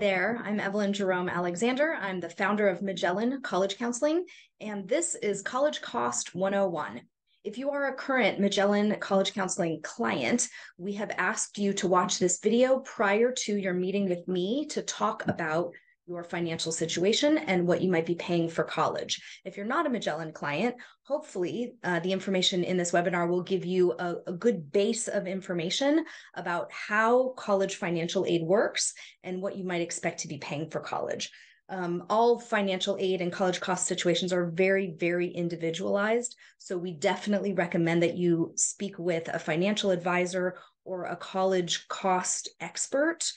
there, I'm Evelyn Jerome-Alexander. I'm the founder of Magellan College Counseling, and this is College Cost 101. If you are a current Magellan College Counseling client, we have asked you to watch this video prior to your meeting with me to talk about your financial situation and what you might be paying for college. If you're not a Magellan client, hopefully the information in this webinar will give you a good base of information about how college financial aid works and what you might expect to be paying for college. All financial aid and college cost situations are very, very individualized. So we definitely recommend that you speak with a financial advisor or a college cost expert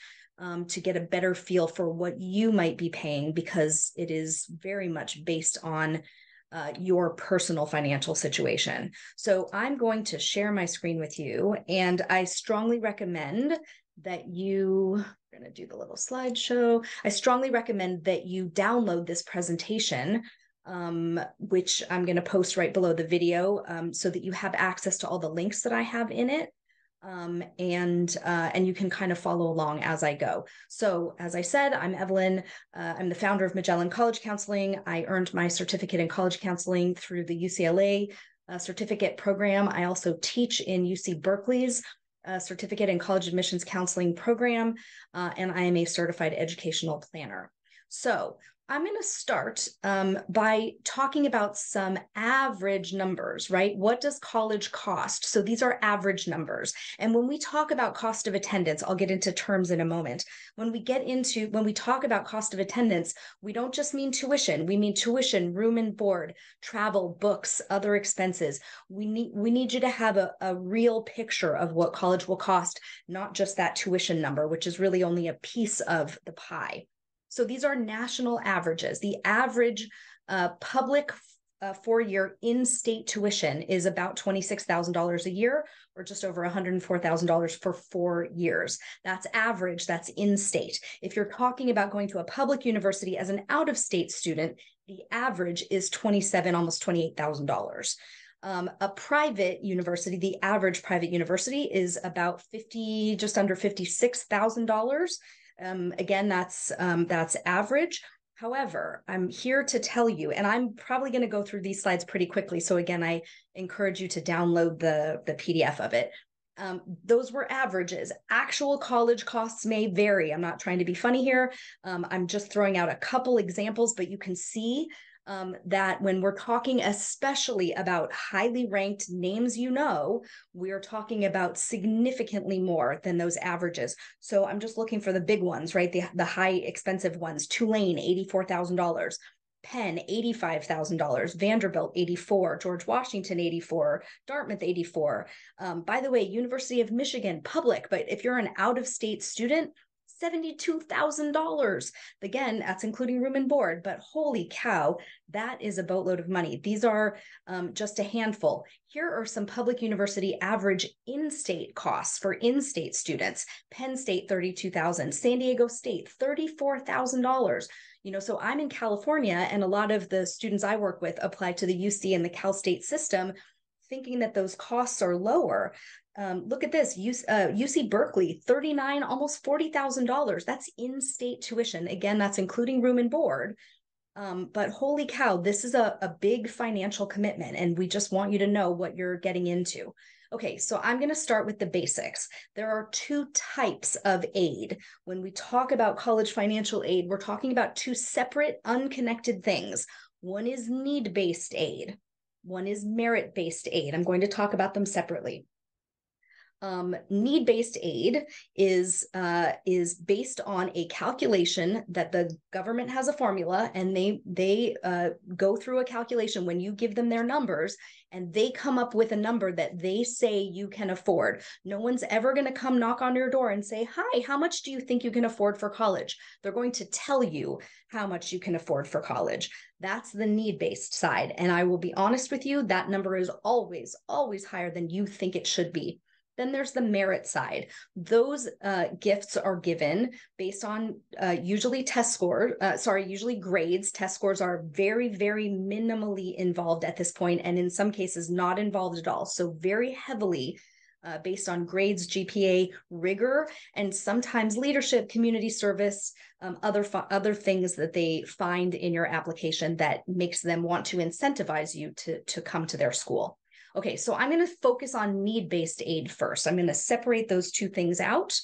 to get a better feel for what you might be paying, because it is very much based on your personal financial situation. So I'm going to share my screen with you, and I strongly recommend that we're going to do the little slideshow. I strongly recommend that you download this presentation, which I'm going to post right below the video, so that you have access to all the links that I have in it. And you can kind of follow along as I go. So as I said, I'm Evelyn. I'm the founder of Magellan College Counseling. I earned my certificate in college counseling through the UCLA certificate program. I also teach in UC Berkeley's certificate in college admissions counseling program, and I am a certified educational planner. So I'm going to start by talking about some average numbers, right? What does college cost? So these are average numbers. And when we talk about cost of attendance, I'll get into terms in a moment. When we talk about cost of attendance, we don't just mean tuition. We mean tuition, room and board, travel, books, other expenses. We need you to have a real picture of what college will cost, not just that tuition number, which is really only a piece of the pie. So these are national averages. The average public four-year in-state tuition is about $26,000 a year, or just over $104,000 for 4 years. That's average, that's in-state. If you're talking about going to a public university as an out-of-state student, the average is almost $28,000. A private university, the average private university is about just under $56,000. Again, that's average. However, I'm here to tell you, and I'm probably going to go through these slides pretty quickly. So again, I encourage you to download the PDF of it. Those were averages. Actual college costs may vary. I'm not trying to be funny here. I'm just throwing out a couple examples, but you can see that when we're talking especially about highly ranked names, we are talking about significantly more than those averages. So I'm just looking for the big ones, right? The high expensive ones. Tulane, $84,000. Penn, $85,000. Vanderbilt, $84,000. George Washington, $84,000. Dartmouth, $84,000. By the way, University of Michigan, public, but if you're an out-of-state student, $72,000. Again, that's including room and board, but holy cow, that is a boatload of money. These are just a handful. Here are some public university average in-state costs for in-state students. Penn State, $32,000. San Diego State, $34,000. So I'm in California, and a lot of the students I work with apply to the UC and the Cal State system, thinking that those costs are lower. Look at this, UC Berkeley, $39,000, almost $40,000. That's in-state tuition. Again, that's including room and board. But holy cow, this is a big financial commitment, and we just want you to know what you're getting into. Okay, so I'm going to start with the basics. There are two types of aid. When we talk about college financial aid, we're talking about two separate, unconnected things. One is need-based aid. One is merit-based aid. I'm going to talk about them separately. Need-based aid is based on a calculation that the government has a formula, and they go through a calculation when you give them their numbers, and they come up with a number that they say you can afford. No one's ever going to come knock on your door and say, "Hi, how much do you think you can afford for college?" They're going to tell you how much you can afford for college. That's the need-based side. And I will be honest with you, that number is always, always higher than you think it should be. Then there's the merit side. Those gifts are given based on usually grades. Test scores are very, very minimally involved at this point, and in some cases not involved at all. So very heavily based on grades, GPA, rigor, and sometimes leadership, community service, other things that they find in your application that makes them want to incentivize you to come to their school. Okay, so I'm going to focus on need-based aid first. I'm going to separate those two things out.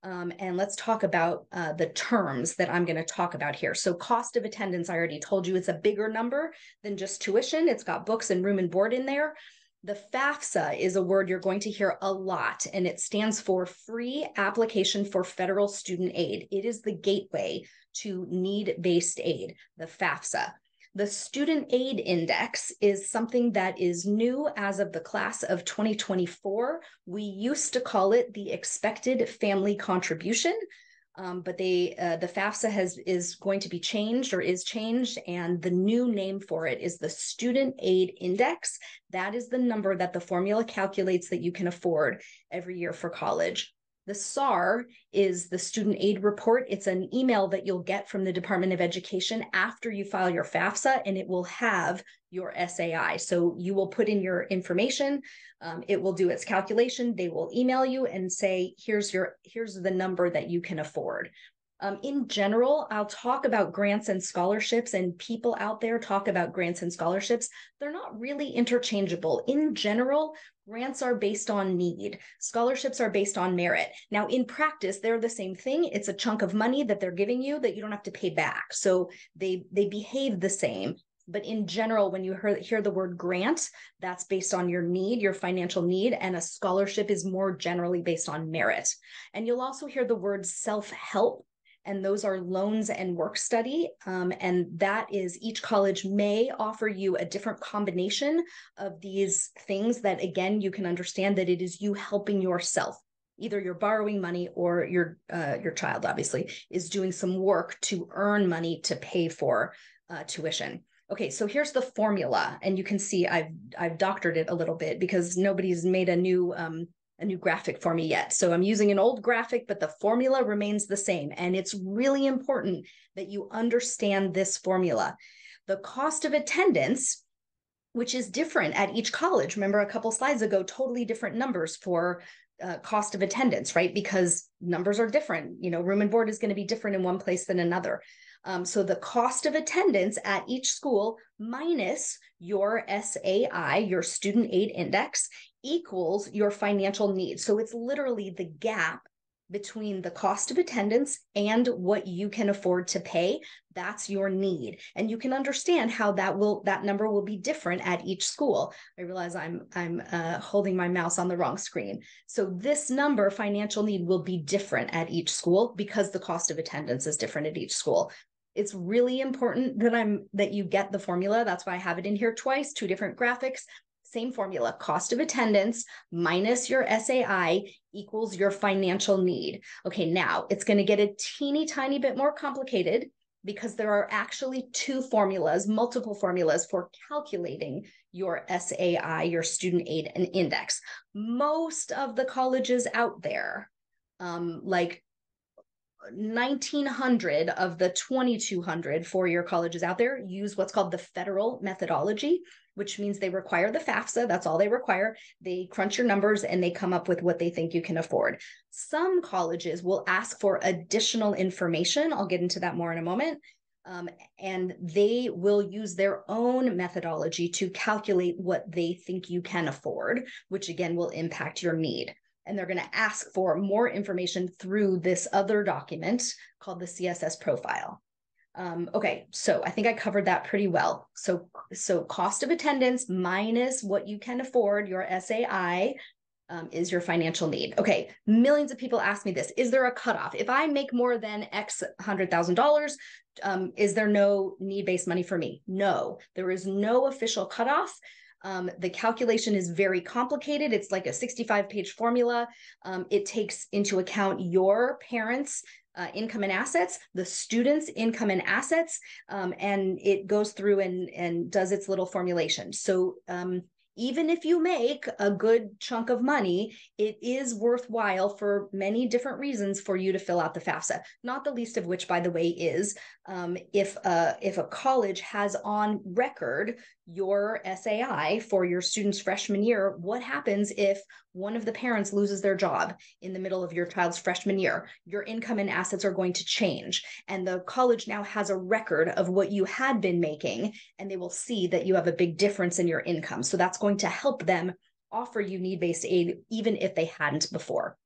And let's talk about the terms that I'm going to talk about here. So cost of attendance, I already told you it's a bigger number than just tuition. It's got books and room and board in there. The FAFSA is a word you're going to hear a lot, and it stands for Free Application for Federal Student Aid. It is the gateway to need-based aid, the FAFSA. The Student Aid Index is something that is new as of the class of 2024. We used to call it the Expected Family Contribution, but the FAFSA is going to be changed or is changed, and the new name for it is the Student Aid Index. That is the number that the formula calculates that you can afford every year for college. The SAR is the Student Aid Report. It's an email that you'll get from the Department of Education after you file your FAFSA, and it will have your SAI. So you will put in your information. It will do its calculation. They will email you and say, here's the number that you can afford. In general, I'll talk about grants and scholarships, and people out there talk about grants and scholarships. They're not really interchangeable. In general, grants are based on need. Scholarships are based on merit. Now, in practice, they're the same thing. It's a chunk of money that they're giving you that you don't have to pay back. So they behave the same. But in general, when you hear the word grant, that's based on your need, your financial need, and a scholarship is more generally based on merit. And you'll also hear the word self-help, and those are loans and work study. And that is, each college may offer you a different combination of these things that, again, you can understand that it is you helping yourself. Either you're borrowing money or your child, obviously, is doing some work to earn money to pay for tuition. Okay, so here's the formula, and you can see I've doctored it a little bit because nobody's made a new graphic for me yet. So I'm using an old graphic, but the formula remains the same. And it's really important that you understand this formula. The cost of attendance, which is different at each college. Remember a couple slides ago, totally different numbers for cost of attendance, right? Because numbers are different. You know, room and board is going to be different in one place than another. So the cost of attendance at each school minus your SAI, your Student Aid Index, equals your financial needs. So it's literally the gap between the cost of attendance and what you can afford to pay. That's your need. And you can understand how that number will be different at each school. I realize I'm holding my mouse on the wrong screen. So this number, financial need, will be different at each school because the cost of attendance is different at each school. It's really important that you get the formula. That's why I have it in here twice, two different graphics. Same formula, cost of attendance minus your SAI equals your financial need. Okay, now it's going to get a teeny tiny bit more complicated because there are actually multiple formulas for calculating your SAI, your Student Aid and Index. Most of the colleges out there, like 1,900 of the 2,200 four-year colleges out there, use what's called the federal methodology, which means they require the FAFSA. That's all they require. They crunch your numbers and they come up with what they think you can afford. Some colleges will ask for additional information. I'll get into that more in a moment. And they will use their own methodology to calculate what they think you can afford, which again will impact your need. And they're going to ask for more information through this other document called the CSS profile. Okay, so I think I covered that pretty well. So cost of attendance minus what you can afford, your SAI, is your financial need. Okay, millions of people ask me this. Is there a cutoff? If I make more than X $100,000, is there no need-based money for me? No, there is no official cutoff. The calculation is very complicated. It's like a 65-page formula. It takes into account your parents' income and assets, the students' income and assets, and it goes through and does its little formulation. So even if you make a good chunk of money, it is worthwhile for many different reasons for you to fill out the FAFSA, not the least of which, by the way, is if a college has on record your SAI for your student's freshman year. What happens if one of the parents loses their job in the middle of your child's freshman year? Your income and assets are going to change. And the college now has a record of what you had been making, and they will see that you have a big difference in your income. So that's going to help them offer you need-based aid, even if they hadn't before.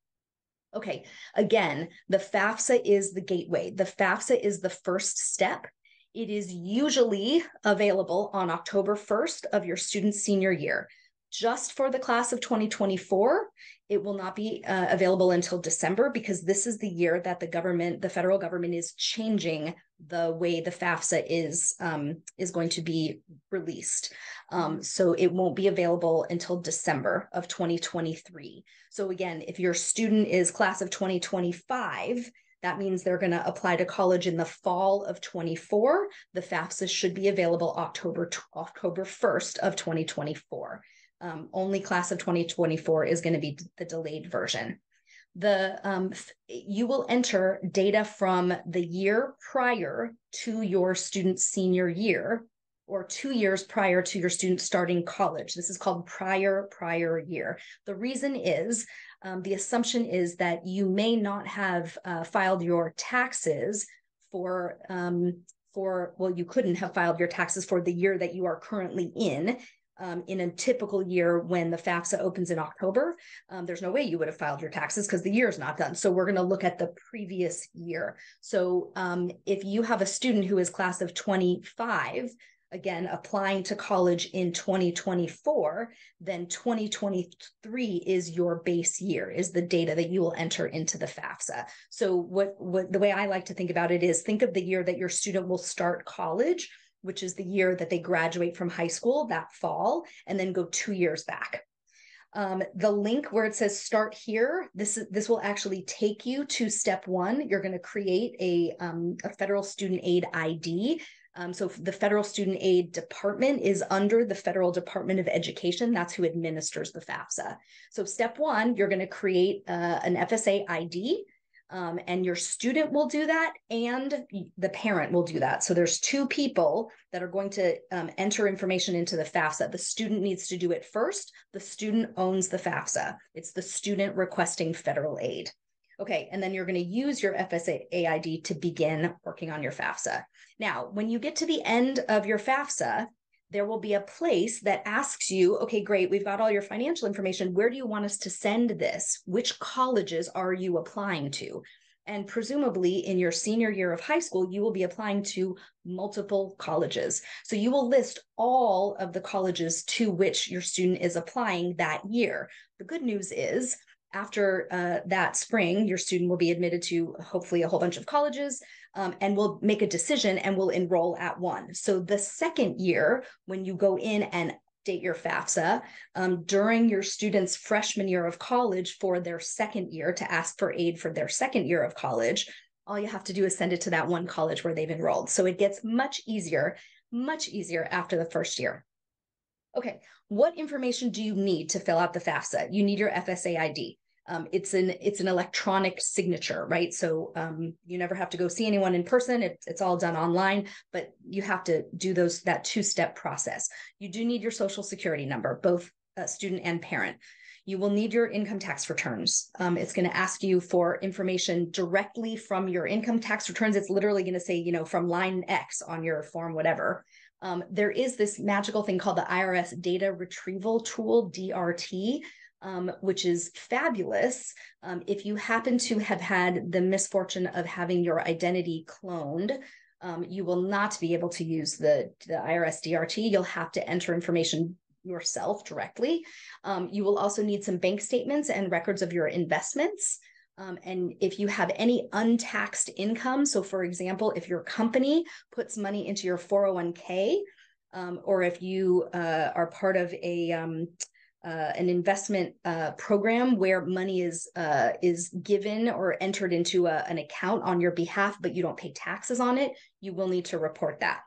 Okay, again, the FAFSA is the gateway. The FAFSA is the first step. It is usually available on October 1st of your student's senior year. Just for the class of 2024, it will not be available until December, because this is the year that the federal government is changing the way the FAFSA is going to be released. So it won't be available until December of 2023. So again, if your student is class of 2025, that means they're going to apply to college in the fall of 24. The FAFSA should be available October 1st of 2024. Only class of 2024 is going to be the delayed version. You will enter data from the year prior to your student's senior year, or 2 years prior to your student starting college. This is called prior year. The reason is, the assumption is that you may not have filed your taxes you couldn't have filed your taxes for the year that you are currently in a typical year. When the FAFSA opens in October, there's no way you would have filed your taxes because the year is not done. So we're going to look at the previous year. So if you have a student who is class of 25, again, applying to college in 2024, then 2023 is your base year, is the data that you will enter into the FAFSA. So what the way I like to think about it is, think of the year that your student will start college, which is the year that they graduate from high school that fall, and then go 2 years back. The link where it says start here, this will actually take you to step 1. You're going to create a federal student aid ID. So the federal student aid department is under the Federal Department of Education. That's who administers the FAFSA. So step 1, you're going to create an FSA ID. And your student will do that, and the parent will do that. So there's 2 people that are going to enter information into the FAFSA. The student needs to do it first. The student owns the FAFSA. It's the student requesting federal aid. Okay, and then you're going to use your FSA ID to begin working on your FAFSA. Now, when you get to the end of your FAFSA, there will be a place that asks you, okay, great, we've got all your financial information. Where do you want us to send this? Which colleges are you applying to? And presumably in your senior year of high school, you will be applying to multiple colleges. So you will list all of the colleges to which your student is applying that year. The good news is, after that spring, your student will be admitted to hopefully a whole bunch of colleges, and will make a decision and will enroll at one. So the second year, when you go in and update your FAFSA during your student's freshman year of college for their second year to ask for aid for their second year of college, all you have to do is send it to that one college where they've enrolled. So it gets much easier after the first year. Okay, what information do you need to fill out the FAFSA? You need your FSA ID. It's an electronic signature, right? So you never have to go see anyone in person. It's all done online, but you have to do that 2-step process. You do need your social security number, both student and parent. You will need your income tax returns. It's going to ask you for information directly from your income tax returns. It's literally going to say, from line X on your form, whatever. There is this magical thing called the IRS Data Retrieval Tool, DRT, which is fabulous. If you happen to have had the misfortune of having your identity cloned, you will not be able to use the IRS DRT. You'll have to enter information yourself directly. You will also need some bank statements and records of your investments. And if you have any untaxed income, so for example, if your company puts money into your 401k, or if you are part of an investment program where money is given or entered into an account on your behalf, but you don't pay taxes on it, you will need to report that.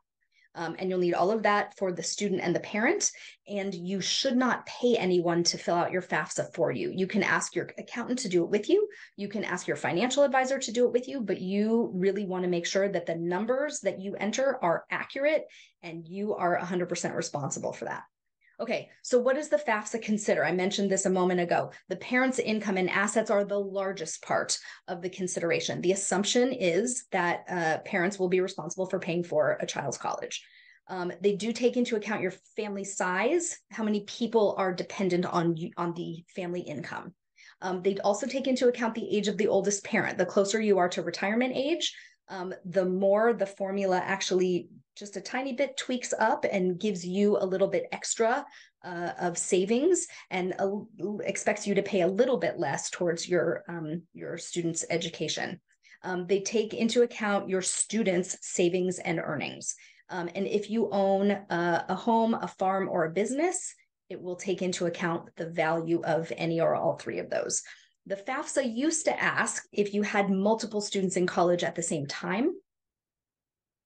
And you'll need all of that for the student and the parent. And you should not pay anyone to fill out your FAFSA for you. You can ask your accountant to do it with you. You can ask your financial advisor to do it with you, but you really want to make sure that the numbers that you enter are accurate and you are 100% responsible for that. Okay, so what does the FAFSA consider? I mentioned this a moment ago. The parent's income and assets are the largest part of the consideration. The assumption is that parents will be responsible for paying for a child's college. They do take into account your family size, how many people are dependent on the family income. They also take into account the age of the oldest parent. The closer you are to retirement age, the more the formula actually just a tiny bit tweaks up and gives you a little bit extra of savings and expects you to pay a little bit less towards your student's education. They take into account your student's savings and earnings. And if you own a home, a farm, or a business, it will take into account the value of any or all three of those. The FAFSA used to ask if you had multiple students in college at the same time,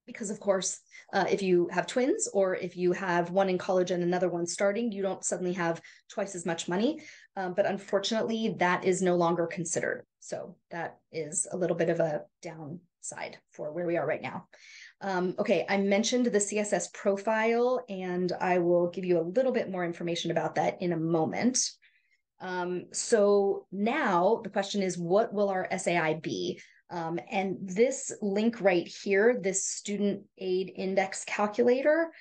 because of course, if you have twins or if you have one in college and another one starting, you don't suddenly have twice as much money. But unfortunately, that is no longer considered. So that is a little bit of a downside for where we are right now. Okay, I mentioned the CSS profile, and I will give you a little bit more information about that in a moment. So now the question is, what will our SAI be? And this link right here, this student aid index calculator,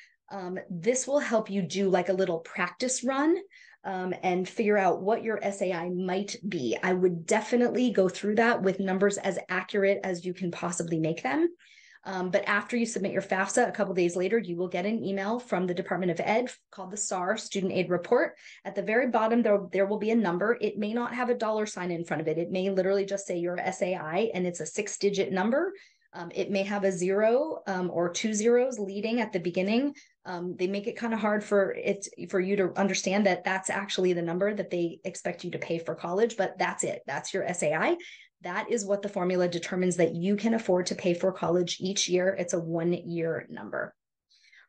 this will help you do like a little practice run and figure out what your SAI might be. I would definitely go through that with numbers as accurate as you can possibly make them. But after you submit your FAFSA, a couple of days later, you will get an email from the Department of Ed called the SAR Student Aid Report. At the very bottom, there will be a number. It may not have a dollar sign in front of it. It may literally just say your SAI, and it's a 6-digit number. It may have a 0 or 2 zeros leading at the beginning. They make it kind of hard for you to understand that that's actually the number that they expect you to pay for college, but that's it. That's your SAI. That is what the formula determines that you can afford to pay for college each year. It's a 1-year number.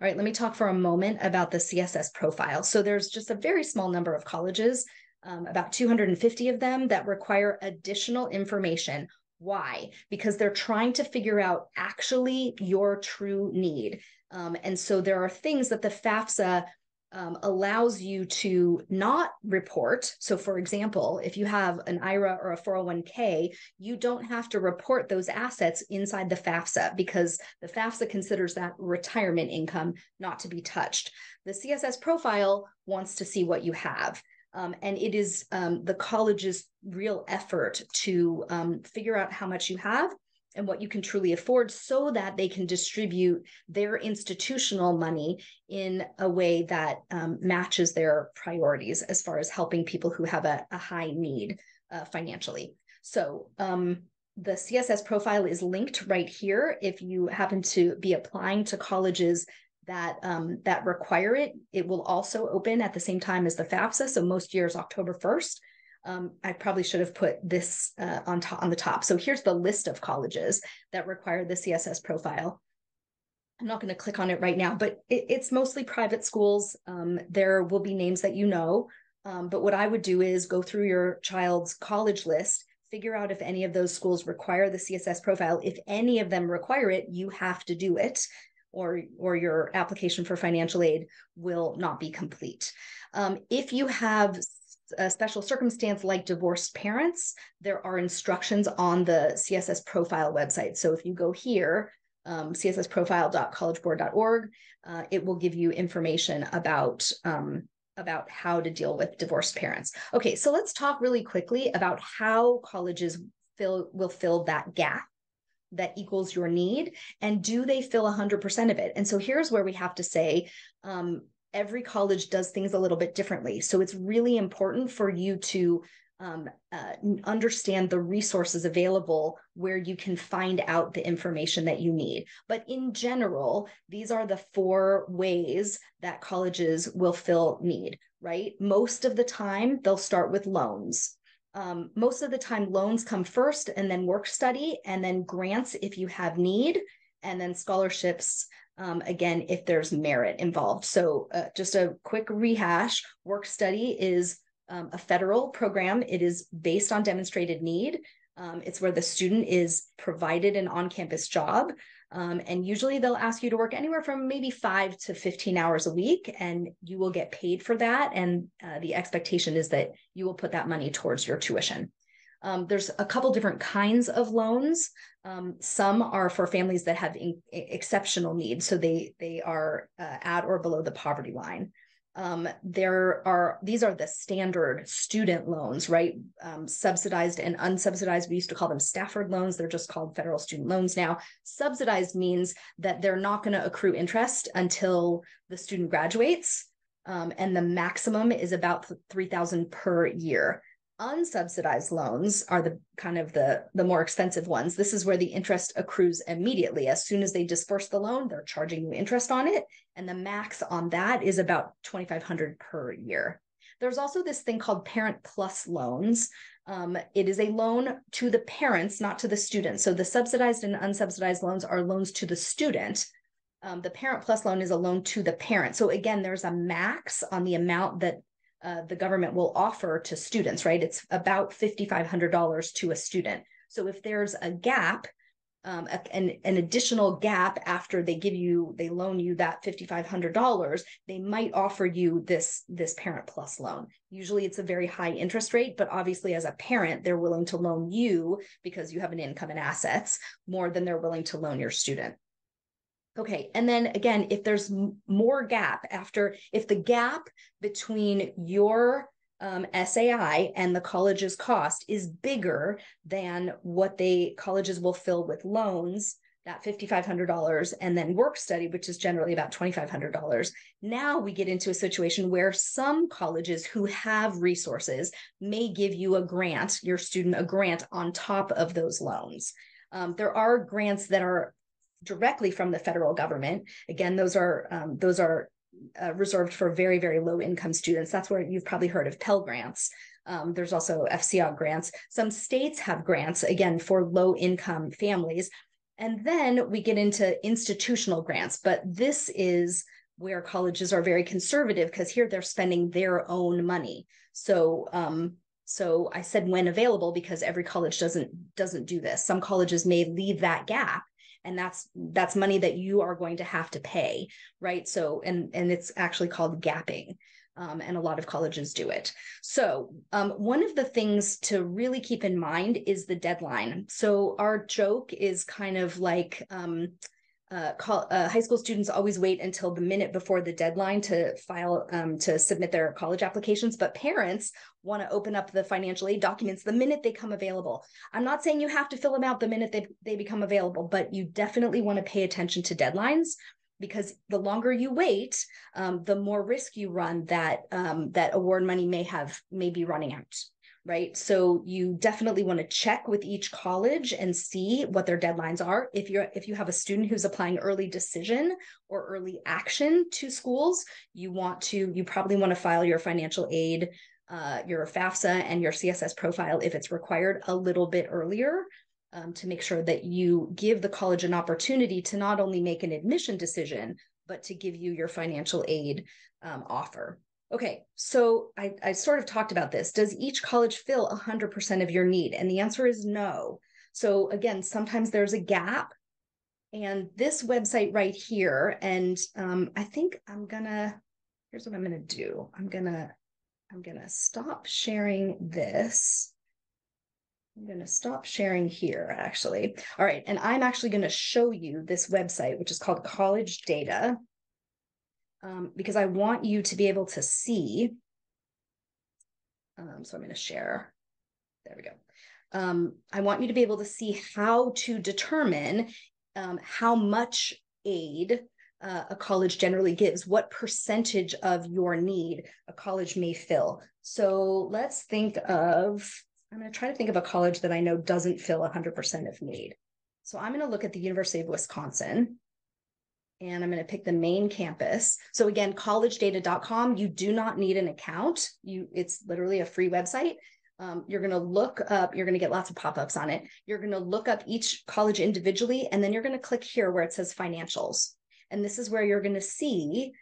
All right, let me talk for a moment about the CSS profile. So there's just a very small number of colleges, about 250 of them, that require additional information. Why? Because they're trying to figure out actually your true need. And so there are things that the FAFSA allows you to not report. So for example, if you have an IRA or a 401k, you don't have to report those assets inside the FAFSA because the FAFSA considers that retirement income not to be touched. The CSS profile wants to see what you have. And it is the college's real effort to figure out how much you have and what you can truly afford so that they can distribute their institutional money in a way that matches their priorities as far as helping people who have a high need financially. So the CSS profile is linked right here. If you happen to be applying to colleges that require it, it will also open at the same time as the FAFSA. So most years, October 1st. I probably should have put this on the top. So here's the list of colleges that require the CSS profile. I'm not going to click on it right now, but it's mostly private schools. There will be names that you know, but what I would do is go through your child's college list, figure out if any of those schools require the CSS profile. If any of them require it, you have to do it, or your application for financial aid will not be complete. If you have a special circumstance like divorced parents, there are instructions on the CSS profile website. So if you go here, cssprofile.collegeboard.org, it will give you information about how to deal with divorced parents. Okay, so let's talk really quickly about how colleges will fill that gap that equals your need, and do they fill 100% of it? And so here's where we have to say, every college does things a little bit differently. So it's really important for you to understand the resources available where you can find out the information that you need. But in general, these are the 4 ways that colleges will fill need, right? Most of the time, they'll start with loans. Most of the time, loans come first, and then work study, and then grants if you have need, and then scholarships again, if there's merit involved. So just a quick rehash, work study is a federal program. It is based on demonstrated need. It's where the student is provided an on-campus job. And usually they'll ask you to work anywhere from maybe 5 to 15 hours a week, and you will get paid for that. And the expectation is that you will put that money towards your tuition. There's a couple different kinds of loans. Some are for families that have exceptional needs. So they are at or below the poverty line. These are the standard student loans, right? Subsidized and unsubsidized. We used to call them Stafford loans. They're just called federal student loans now. Subsidized means that they're not going to accrue interest until the student graduates. And the maximum is about $3,000 per year. Unsubsidized loans are the more expensive ones. This is where the interest accrues immediately. As soon as they disperse the loan, they're charging you interest on it. And the max on that is about $2,500 per year. There's also this thing called Parent Plus loans. It is a loan to the parents, not to the student. So the subsidized and unsubsidized loans are loans to the student. The Parent Plus loan is a loan to the parent. So again, there's a max on the amount that the government will offer to students, right? It's about $5,500 to a student. So if there's a gap, an additional gap after they loan you that $5,500, they might offer you this Parent Plus loan. Usually it's a very high interest rate, but obviously as a parent, they're willing to loan you because you have an income and assets more than they're willing to loan your student. Okay, and then again, if there's more gap if the gap between your SAI and the college's cost is bigger than what colleges will fill with loans, that $5,500, and then work study, which is generally about $2,500. Now we get into a situation where some colleges who have resources may give you your student a grant on top of those loans. There are grants that are directly from the federal government. Again, those are reserved for very, very low income students. That's where you've probably heard of Pell Grants. There's also FCO grants. Some states have grants, again, for low income families. And then we get into institutional grants, but this is where colleges are very conservative because here they're spending their own money. So I said when available because every college doesn't do this. Some colleges may leave that gap, and that's money that you are going to have to pay, right? So, and it's actually called gapping, and a lot of colleges do it. So one of the things to really keep in mind is the deadline. So our joke is kind of like high school students always wait until the minute before the deadline to file, to submit their college applications, but parents want to open up the financial aid documents the minute they come available. I'm not saying you have to fill them out the minute they become available, but you definitely want to pay attention to deadlines, because the longer you wait, the more risk you run that award money may be running out. Right. So you definitely want to check with each college and see what their deadlines are. If you have a student who's applying early decision or early action to schools, you probably want to file your financial aid, your FAFSA and your CSS profile if it's required a little bit earlier, to make sure that you give the college an opportunity to not only make an admission decision, but to give you your financial aid offer. Okay, so I sort of talked about this. Does each college fill 100% of your need? And the answer is no. So again, sometimes there's a gap. And this website right here, and I think here's what I'm gonna do. I'm gonna stop sharing this. I'm gonna stop sharing here, actually. All right, and I'm actually gonna show you this website, which is called College Data. Because I want you to be able to see. So I'm going to share. There we go. I want you to be able to see how to determine how much aid a college generally gives, what percentage of your need a college may fill. So let's I'm going to try to think of a college that I know doesn't fill 100% of need. So I'm going to look at the University of Wisconsin. And I'm going to pick the main campus. So again, collegedata.com, you do not need an account. It's literally a free website. You're going to look up, you're going to get lots of pop-ups on it. You're going to look up each college individually, and then you're going to click here where it says financials. And this is where you're going to see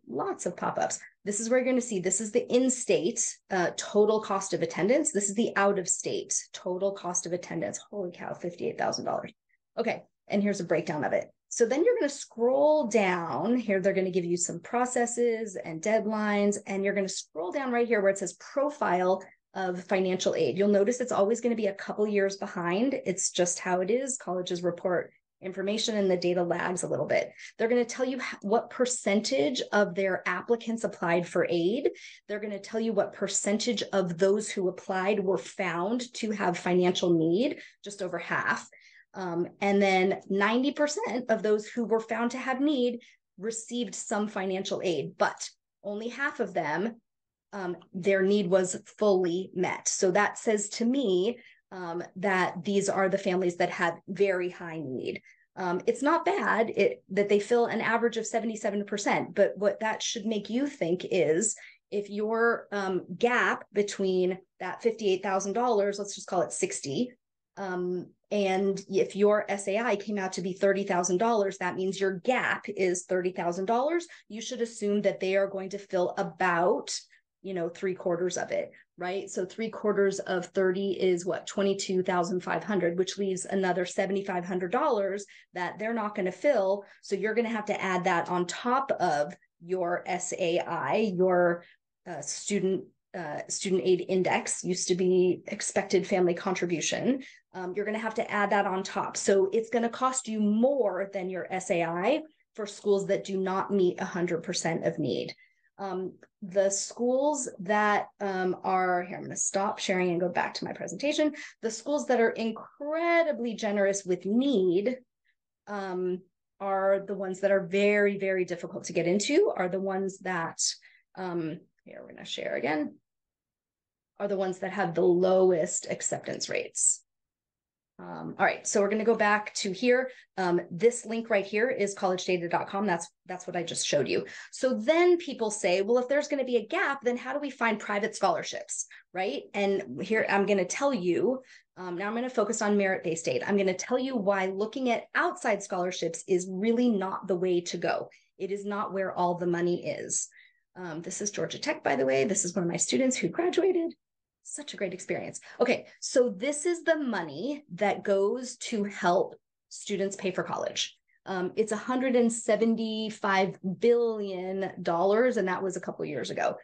lots of pop-ups. This is where you're going to see, this is the in-state total cost of attendance. This is the out-of-state total cost of attendance. Holy cow, $58,000. Okay, and here's a breakdown of it. So then you're going to scroll down here. They're going to give you some processes and deadlines, and you're going to scroll down right here where it says profile of financial aid. You'll notice it's always going to be a couple years behind. It's just how it is. Colleges report information and the data lags a little bit. They're going to tell you what percentage of their applicants applied for aid. They're going to tell you what percentage of those who applied were found to have financial need, just over half. And then 90% of those who were found to have need received some financial aid, but only half of them, their need was fully met. So that says to me that these are the families that have very high need. It's not bad that they fill an average of 77%, but what that should make you think is if your gap between that $58,000, let's just call it 60, and if your SAI came out to be $30,000, that means your gap is $30,000. You should assume that they are going to fill about, 3/4 of it, right? So 3/4 of 30 is what, 22,500, which leaves another $7,500 that they're not going to fill. So you're going to have to add that on top of your SAI, your student aid index, used to be expected family contribution. You're going to have to add that on top. So it's going to cost you more than your SAI for schools that do not meet 100% of need. The schools that are, here, I'm going to stop sharing and go back to my presentation. The schools that are incredibly generous with need are the ones that are very, very difficult to get into, are the ones that, here, we're going to share again, are the ones that have the lowest acceptance rates. All right, so we're going to go back to here. This link right here is collegedata.com. That's what I just showed you. So then people say, well, if there's going to be a gap, then how do we find private scholarships, right? And here I'm going to tell you, now I'm going to focus on merit-based aid. I'm going to tell you why looking at outside scholarships is really not the way to go. It is not where all the money is. This is Georgia Tech, by the way. This is one of my students who graduated. Such a great experience. Okay, so this is the money that goes to help students pay for college. It's $175 billion, and that was a couple of years ago.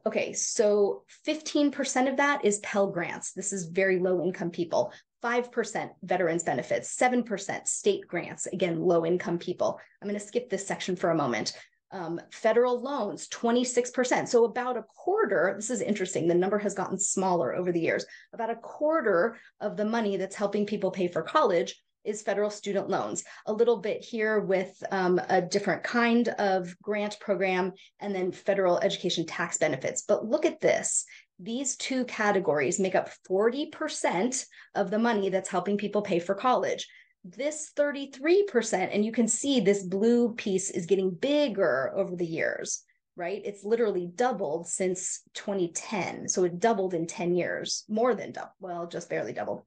Okay, so 15% of that is Pell Grants. This is very low income people. 5% veterans benefits, 7% state grants, again, low income people. I'm going to skip this section for a moment. Federal loans, 26%. So about a quarter, this is interesting, the number has gotten smaller over the years. About a quarter of the money that's helping people pay for college is federal student loans. A little bit here with a different kind of grant program, and then federal education tax benefits. But look at this. These two categories make up 40% of the money that's helping people pay for college. This 33%, and you can see this blue piece is getting bigger over the years, right? It's literally doubled since 2010. So it doubled in 10 years, more than double, well, just barely doubled.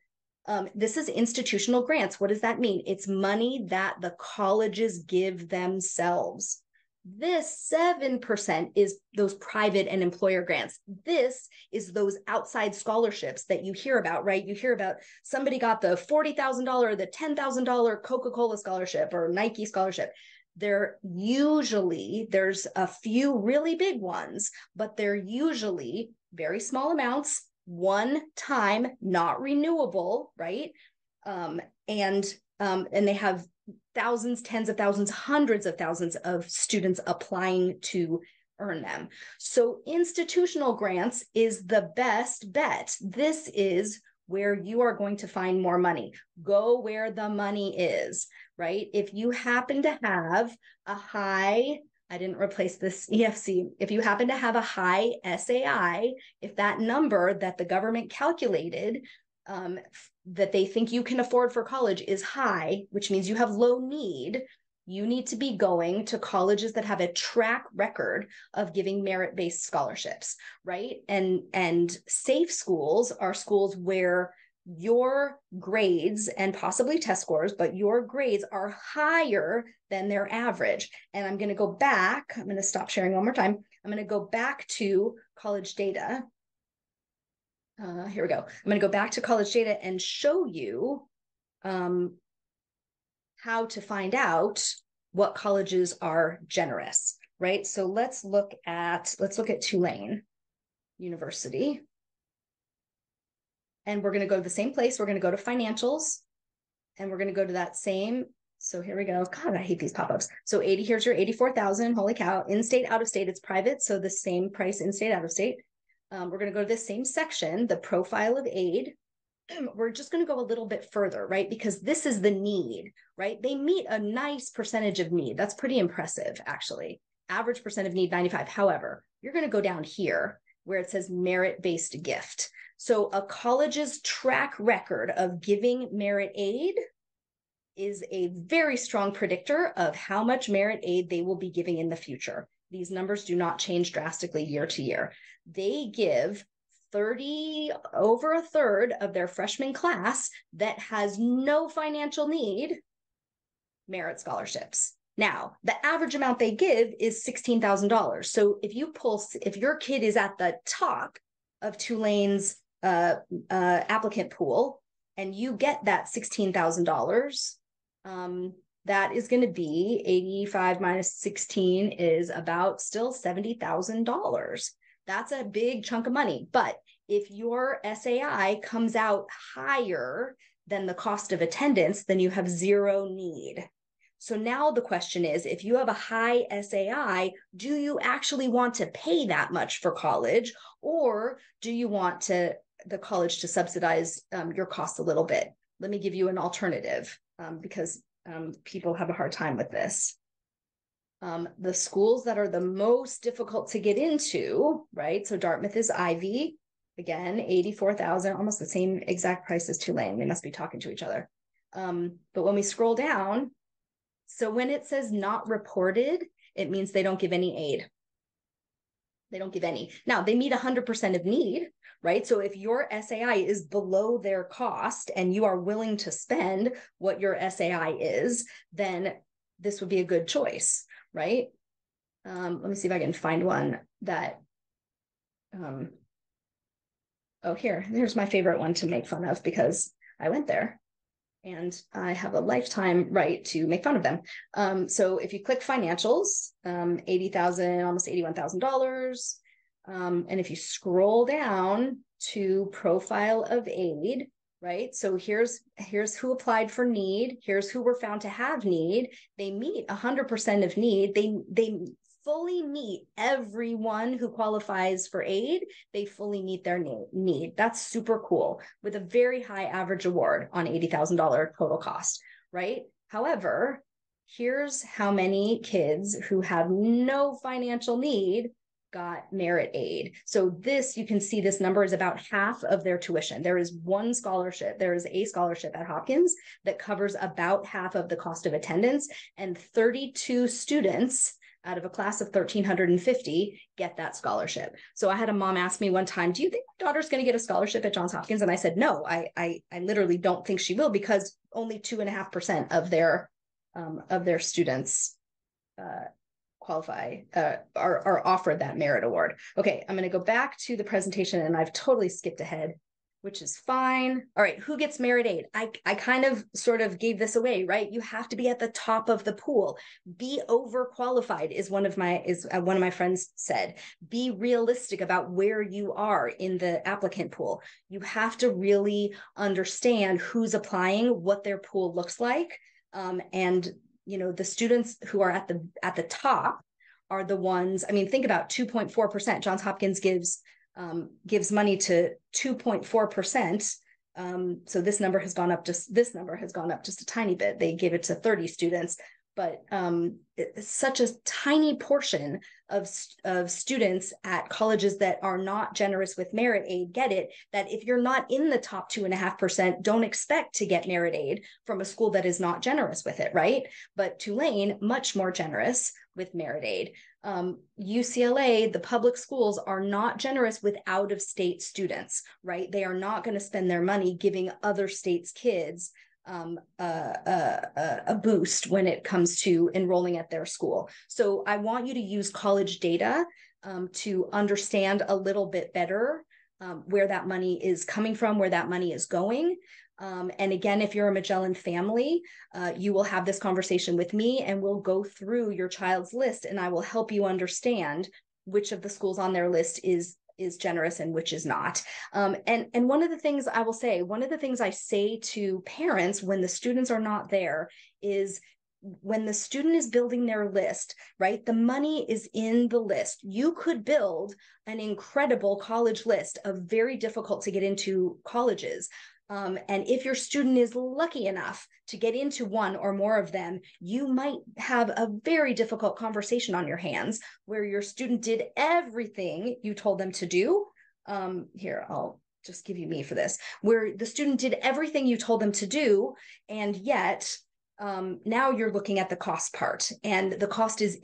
This is institutional grants. What does that mean? It's money that the colleges give themselves. This 7% is those private and employer grants. This is those outside scholarships that you hear about, right? You hear about somebody got the $40,000, the $10,000 Coca-Cola scholarship or Nike scholarship. There's a few really big ones, but they're usually very small amounts, one time, not renewable, right? And they have thousands, tens of thousands, hundreds of thousands of students applying to earn them. So institutional grants is the best bet. This is where you are going to find more money. Go where the money is, right? If you happen to have a high, I didn't replace this EFC. If you happen to have a high SAI, if that number that the government calculated that they think you can afford for college is high, which means you have low need, you need to be going to colleges that have a track record of giving merit-based scholarships, right? And safe schools are schools where your grades and possibly test scores, but your grades are higher than their average. And I'm going to go back. I'm going to stop sharing one more time. I'm going to go back to college data. Here we go. I'm going to go back to college data and show you how to find out what colleges are generous, right? So let's look at Tulane University. And we're going to go to the same place. We're going to go to financials, and we're going to go to that same. So here we go. God, I hate these pop-ups. So 80, here's your 84,000. Holy cow. In-state, out-of-state, it's private. So the same price in-state, out-of-state. We're going to go to this same section, the profile of aid. We're just going to go a little bit further, right? Because this is the need, right? They meet a nice percentage of need. That's pretty impressive, actually. Average percent of need, 95. However, you're going to go down here where it says merit-based gift. So a college's track record of giving merit aid is a very strong predictor of how much merit aid they will be giving in the future. These numbers do not change drastically year to year. They give over a third of their freshman class that has no financial need merit scholarships. Now, the average amount they give is $16,000. So if your kid is at the top of Tulane's applicant pool and you get that $16,000, that is going to be 85 minus 16 is about still $70,000. That's a big chunk of money. But if your SAI comes out higher than the cost of attendance, then you have zero need. So now the question is, if you have a high SAI, do you actually want to pay that much for college, or do you want the college to subsidize your costs a little bit? Let me give you an alternative because people have a hard time with this. The schools that are the most difficult to get into, right? So Dartmouth is Ivy, again, 84,000, almost the same exact price as Tulane. They must be talking to each other. But when we scroll down, so when it says not reported, it means they don't give any aid. They don't give any. Now, they meet 100% of need, right? So if your SAI is below their cost and you are willing to spend what your SAI is, then this would be a good choice, right? Let me see if I can find one that, here's my favorite one to make fun of because I went there and I have a lifetime right to make fun of them. So if you click financials, $80,000, almost $81,000. And if you scroll down to profile of aid, right? So here's who applied for need. Here's who were found to have need. They meet 100% of need. They fully meet everyone who qualifies for aid. They fully meet their need. That's super cool with a very high average award on $80,000 total cost, right? However, here's how many kids who have no financial need got merit aid. So you can see this number is about half of their tuition. There is a scholarship at Hopkins that covers about half of the cost of attendance, and 32 students out of a class of 1,350 get that scholarship. So I had a mom ask me one time, do you think my daughter's going to get a scholarship at Johns Hopkins? And I said, no, I literally don't think she will, because only 2.5% of their students qualify, are offered that merit award. Okay, I'm going to go back to the presentation, and I've totally skipped ahead, which is fine. All right, who gets merit aid? I kind of sort of gave this away, right? You have to be at the top of the pool. Be overqualified is one of my friends said. Be realistic about where you are in the applicant pool. You have to really understand who's applying, what their pool looks like, and the students who are at the top are the ones. I mean, think about 2.4%. Johns Hopkins gives money to 2.4%. So this number has gone up just a tiny bit. They gave it to 30 students, but it's such a tiny portion of students at colleges that are not generous with merit aid get it, that if you're not in the top 2.5%, don't expect to get merit aid from a school that is not generous with it, right? But Tulane, much more generous with merit aid. UCLA, the public schools are not generous with out-of-state students, right? They are not going to spend their money giving other states' kids a boost when it comes to enrolling at their school. So I want you to use college data to understand a little bit better where that money is coming from, where that money is going. And again, if you're a Magellan family, you will have this conversation with me and we'll go through your child's list and I will help you understand which of the schools on their list is generous and which is not. And one of the things I will say, one of the things I say to parents when the students are not there is when the student is building their list, right? The money is in the list. You could build an incredible college list of very difficult to get into colleges. And if your student is lucky enough to get into one or more of them, you might have a very difficult conversation on your hands where your student did everything you told them to do. Here, I'll just give you me for this, where the student did everything you told them to do, and yet now you're looking at the cost part, and the cost is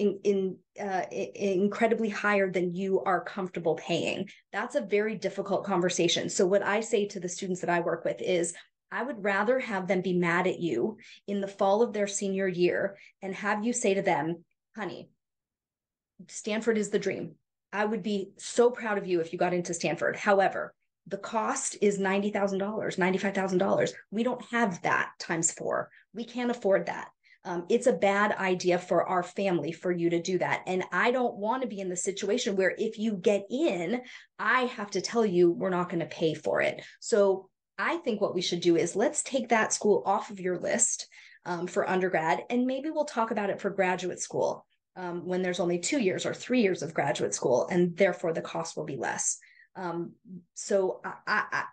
incredibly higher than you are comfortable paying. That's a very difficult conversation. So what I say to the students that I work with is, I would rather have them be mad at you in the fall of their senior year and have you say to them, honey, Stanford is the dream. I would be so proud of you if you got into Stanford. However, the cost is $90,000, $95,000. We don't have that times 4. We can't afford that. It's a bad idea for our family for you to do that. And I don't want to be in the situation where if you get in, I have to tell you we're not going to pay for it. So I think what we should do is let's take that school off of your list for undergrad, and maybe we'll talk about it for graduate school when there's only 2 years or 3 years of graduate school, and therefore the cost will be less. So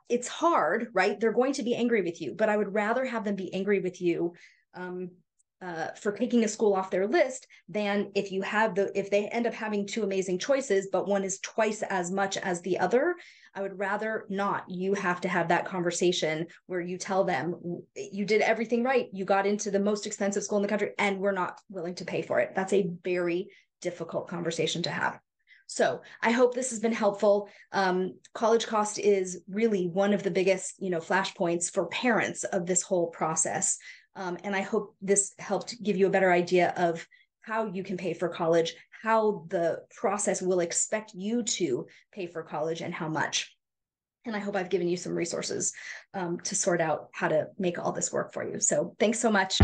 it's hard, right? They're going to be angry with you, but I would rather have them be angry with you for taking a school off their list than if they end up having 2 amazing choices, but one is twice as much as the other. I would rather not. You have to have that conversation where you tell them you did everything right. You got into the most expensive school in the country and we're not willing to pay for it. That's a very difficult conversation to have. So I hope this has been helpful. College cost is really one of the biggest, flashpoints for parents of this whole process. And I hope this helped give you a better idea of how you can pay for college, how the process will expect you to pay for college and how much. And I hope I've given you some resources to sort out how to make all this work for you. So thanks so much.